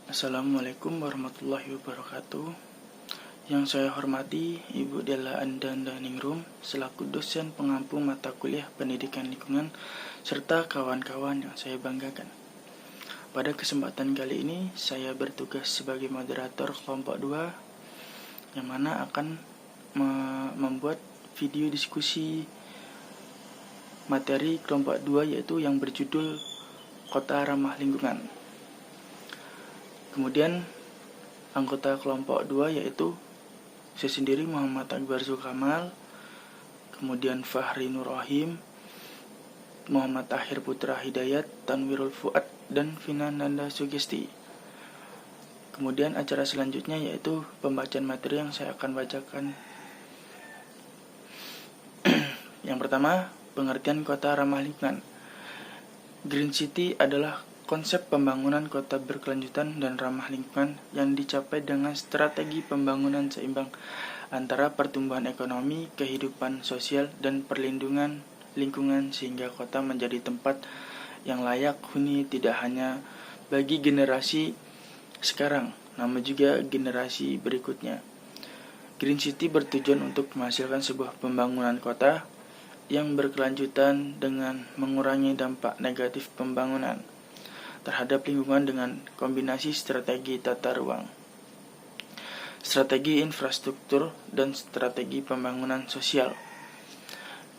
Assalamualaikum warahmatullahi wabarakatuh. Yang saya hormati Ibu Della Andanda Ningrum selaku dosen pengampu mata kuliah pendidikan lingkungan serta kawan-kawan yang saya banggakan. Pada kesempatan kali ini saya bertugas sebagai moderator kelompok 2 yang mana akan membuat video diskusi materi kelompok 2 yaitu yang berjudul Kota Ramah Lingkungan. Kemudian anggota kelompok 2 yaitu saya sendiri Muhammad Akbar Zulkamal, kemudian Fahri Nur Rahim, Muhammad Tahir Putra Hidayat, Tanwirul Fuad, dan Vina Nanda Sugesti. Kemudian acara selanjutnya yaitu pembacaan materi yang saya akan bacakan. Yang pertama, pengertian kota ramah lingkungan. Green City adalah konsep pembangunan kota berkelanjutan dan ramah lingkungan yang dicapai dengan strategi pembangunan seimbang antara pertumbuhan ekonomi, kehidupan sosial, dan perlindungan lingkungan sehingga kota menjadi tempat yang layak huni tidak hanya bagi generasi sekarang, namun juga generasi berikutnya. Green City bertujuan untuk menghasilkan sebuah pembangunan kota yang berkelanjutan dengan mengurangi dampak negatif pembangunan terhadap lingkungan dengan kombinasi strategi tata ruang, strategi infrastruktur, dan strategi pembangunan sosial.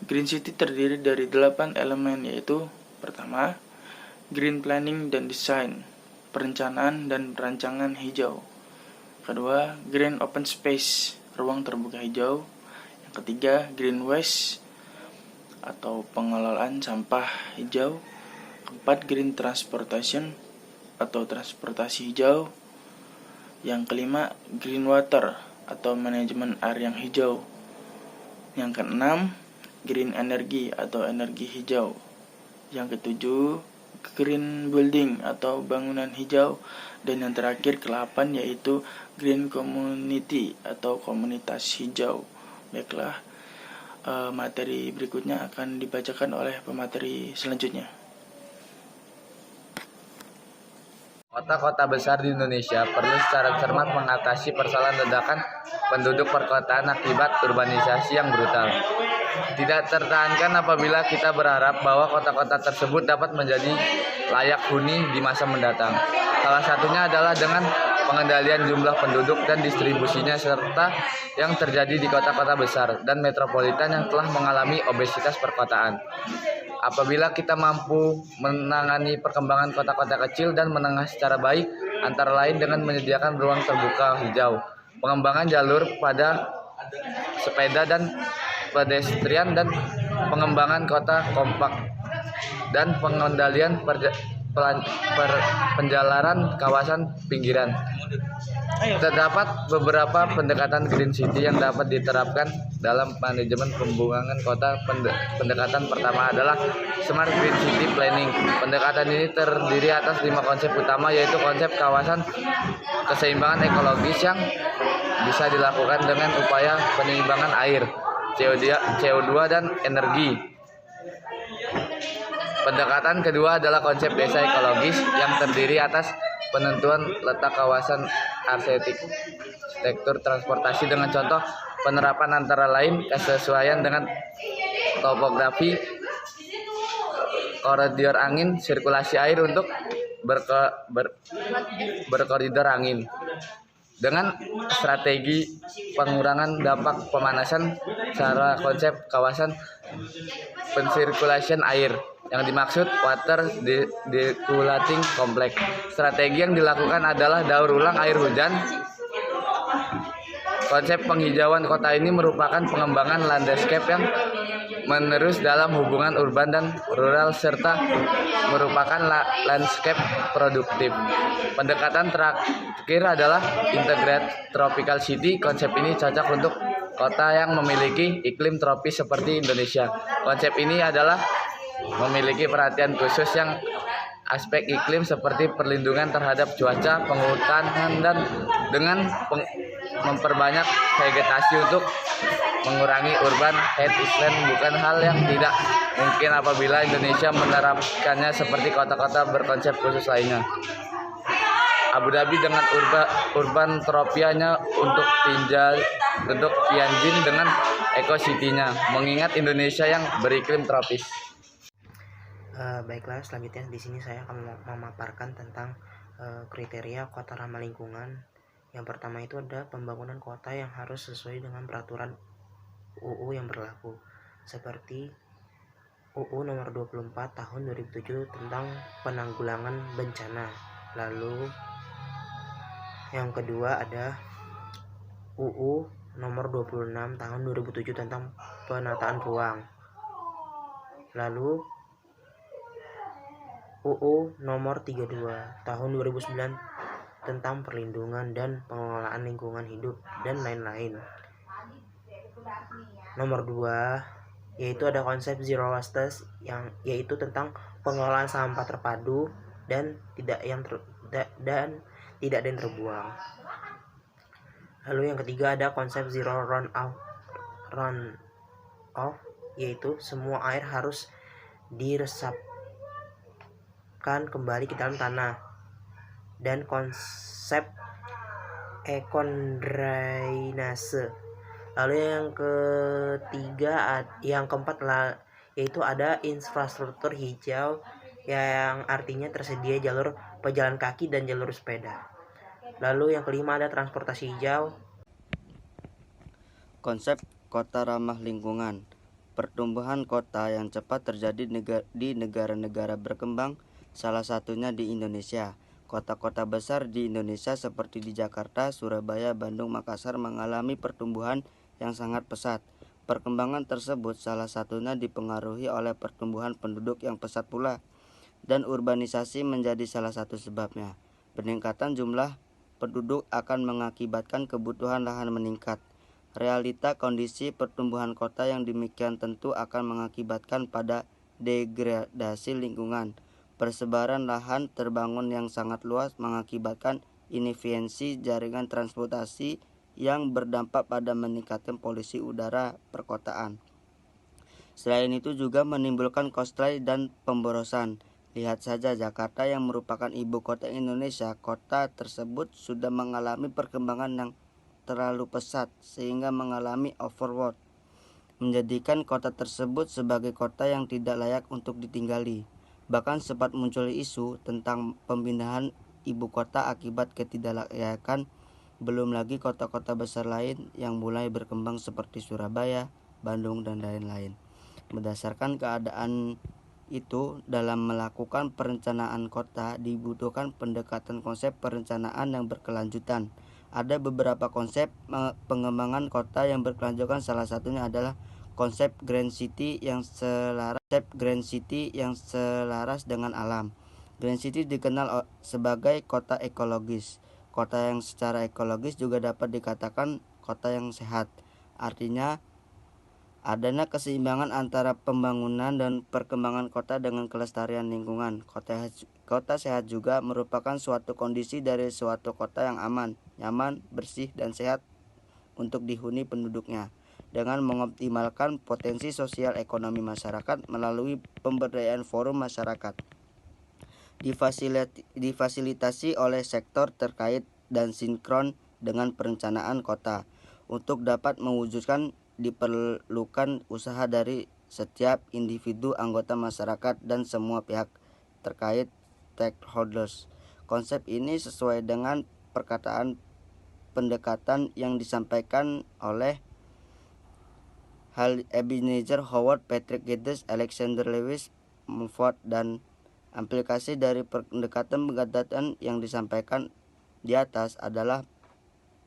Green City terdiri dari 8 elemen yaitu: pertama, green planning dan design, perencanaan dan perancangan hijau. Kedua, green open space, ruang terbuka hijau. Yang ketiga, green waste atau pengelolaan sampah hijau. Keempat, green transportation atau transportasi hijau. Yang kelima, green water atau manajemen air yang hijau. Yang keenam, green energy atau energi hijau. Yang ketujuh, green building atau bangunan hijau. Dan yang terakhir, ke-8, yaitu green community atau komunitas hijau. Baiklah, materi berikutnya akan dibacakan oleh pemateri selanjutnya. Kota-kota besar di Indonesia perlu secara cermat mengatasi persoalan ledakan penduduk perkotaan akibat urbanisasi yang brutal. Tidak tertahankan apabila kita berharap bahwa kota-kota tersebut dapat menjadi layak huni di masa mendatang. Salah satunya adalah dengan pengendalian jumlah penduduk dan distribusinya serta yang terjadi di kota-kota besar dan metropolitan yang telah mengalami obesitas perkotaan. Apabila kita mampu menangani perkembangan kota-kota kecil dan menengah secara baik, antara lain dengan menyediakan ruang terbuka hijau, pengembangan jalur pada sepeda dan pedestrian, dan pengembangan kota kompak, dan pengendalian penjalaran kawasan pinggiran. Terdapat beberapa pendekatan Green City yang dapat diterapkan dalam manajemen pembangunan kota. Pendekatan pertama adalah Smart Green City Planning. Pendekatan ini terdiri atas 5 konsep utama, yaitu konsep kawasan keseimbangan ekologis yang bisa dilakukan dengan upaya penyeimbangan air, CO2 dan energi. Pendekatan kedua adalah konsep desa ekologis yang terdiri atas penentuan letak kawasan, arsitektur transportasi dengan contoh penerapan antara lain kesesuaian dengan topografi, koridor angin, sirkulasi air untuk berkoridor angin, dengan strategi pengurangan dampak pemanasan secara konsep kawasan pensirkulasi air yang dimaksud water deculating complex. Strategi yang dilakukan adalah daur ulang air hujan. Konsep penghijauan kota ini merupakan pengembangan landscape yang menerus dalam hubungan urban dan rural serta merupakan landscape produktif. Pendekatan terakhir adalah Integrated Tropical City. Konsep ini cocok untuk kota yang memiliki iklim tropis seperti Indonesia. Konsep ini adalah memiliki perhatian khusus yang aspek iklim seperti perlindungan terhadap cuaca, penghutanan, dan dengan memperbanyak vegetasi untuk mengurangi urban heat island. Bukan hal yang tidak mungkin apabila Indonesia menerapkannya seperti kota-kota berkonsep khusus lainnya. Abu Dhabi dengan urban tropianya untuk Tianjin dengan Eco City-nya, mengingat Indonesia yang beriklim tropis. Baiklah, selanjutnya di sini saya akan memaparkan tentang kriteria kota ramah lingkungan. Yang pertama itu ada pembangunan kota yang harus sesuai dengan peraturan UU yang berlaku, seperti UU nomor 24 tahun 2007 tentang penanggulangan bencana. Lalu yang kedua ada UU nomor 26 tahun 2007 tentang penataan ruang. Lalu UU nomor 32 tahun 2009 tentang perlindungan dan pengelolaan lingkungan hidup dan lain-lain. Nomor 2 yaitu ada konsep zero waste yang yaitu tentang pengelolaan sampah terpadu dan tidak dan terbuang. Lalu yang ketiga ada konsep zero run off yaitu semua air harus diresapkan kembali ke dalam tanah, dan konsep ekondrainase. Lalu yang keempat yaitu ada infrastruktur hijau yang artinya tersedia jalur pejalan kaki dan jalur sepeda. Lalu yang kelima ada transportasi hijau. Konsep kota ramah lingkungan. Pertumbuhan kota yang cepat terjadi di negara-negara berkembang, salah satunya di Indonesia. Kota-kota besar di Indonesia seperti di Jakarta, Surabaya, Bandung, Makassar mengalami pertumbuhan yang sangat pesat. Perkembangan tersebut salah satunya dipengaruhi oleh pertumbuhan penduduk yang pesat pula, dan urbanisasi menjadi salah satu sebabnya. Peningkatan jumlah penduduk akan mengakibatkan kebutuhan lahan meningkat. Realita kondisi pertumbuhan kota yang demikian tentu akan mengakibatkan pada degradasi lingkungan. Persebaran lahan terbangun yang sangat luas mengakibatkan inefisiensi jaringan transportasi yang berdampak pada meningkatkan polusi udara perkotaan. Selain itu juga menimbulkan konslet dan pemborosan. Lihat saja Jakarta yang merupakan ibu kota Indonesia. Kota tersebut sudah mengalami perkembangan yang terlalu pesat sehingga mengalami overload, menjadikan kota tersebut sebagai kota yang tidak layak untuk ditinggali. Bahkan sempat muncul isu tentang pemindahan ibu kota akibat ketidaklayakan. Belum lagi kota-kota besar lain yang mulai berkembang seperti Surabaya, Bandung, dan lain-lain. Berdasarkan keadaan itu, dalam melakukan perencanaan kota dibutuhkan pendekatan konsep perencanaan yang berkelanjutan. Ada beberapa konsep pengembangan kota yang berkelanjutan, salah satunya adalah konsep Grand City yang selaras dengan alam. Grand City dikenal sebagai kota ekologis. Kota yang secara ekologis juga dapat dikatakan kota yang sehat. Artinya adanya keseimbangan antara pembangunan dan perkembangan kota dengan kelestarian lingkungan. Kota sehat juga merupakan suatu kondisi dari suatu kota yang aman, nyaman, bersih, dan sehat untuk dihuni penduduknya, dengan mengoptimalkan potensi sosial ekonomi masyarakat melalui pemberdayaan forum masyarakat. Difasilitasi oleh sektor terkait dan sinkron dengan perencanaan kota. Untuk dapat mewujudkan diperlukan usaha dari setiap individu, anggota masyarakat, dan semua pihak terkait stakeholders. Konsep ini sesuai dengan pendekatan yang disampaikan oleh Hal Ebenezer Howard, Patrick Geddes, Alexander Lewis, Mumford, dan aplikasi dari pendekatan yang disampaikan di atas adalah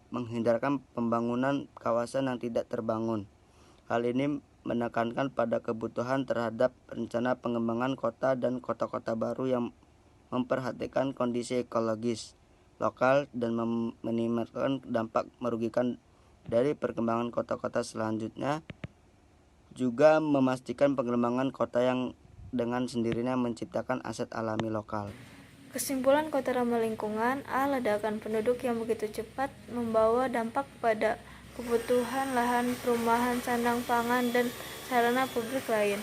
menghindarkan pembangunan kawasan yang tidak terbangun. Hal ini menekankan pada kebutuhan terhadap rencana pengembangan kota dan kota-kota baru yang memperhatikan kondisi ekologis lokal dan meminimalkan dampak merugikan dari perkembangan kota-kota selanjutnya, juga memastikan pengembangan kota yang dengan sendirinya menciptakan aset alami lokal. Kesimpulan kota ramah lingkungan. Ledakan penduduk yang begitu cepat membawa dampak pada kebutuhan lahan, perumahan, sandang pangan, dan sarana publik lain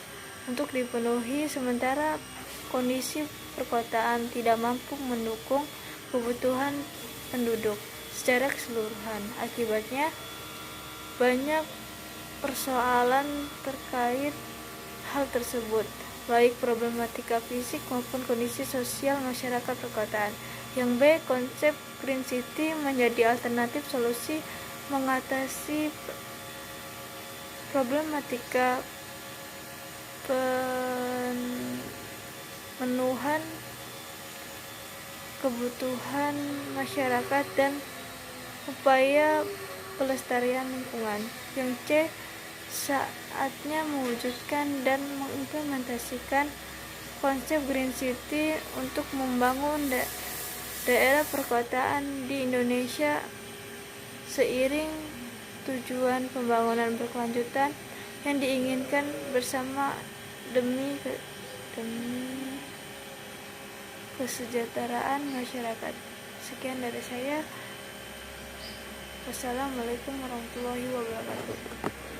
untuk dipenuhi, sementara kondisi perkotaan tidak mampu mendukung kebutuhan penduduk secara keseluruhan. Akibatnya, banyak persoalan terkait hal tersebut, baik problematika fisik maupun kondisi sosial masyarakat perkotaan. Yang B, konsep Green City menjadi alternatif solusi mengatasi problematika pemenuhan kebutuhan masyarakat dan upaya pelestarian lingkungan. Yang C, saatnya mewujudkan dan mengimplementasikan konsep Green City untuk membangun daerah perkotaan di Indonesia seiring tujuan pembangunan berkelanjutan yang diinginkan bersama demi kesejahteraan masyarakat. Sekian dari saya. Wassalamualaikum warahmatullahi wabarakatuh.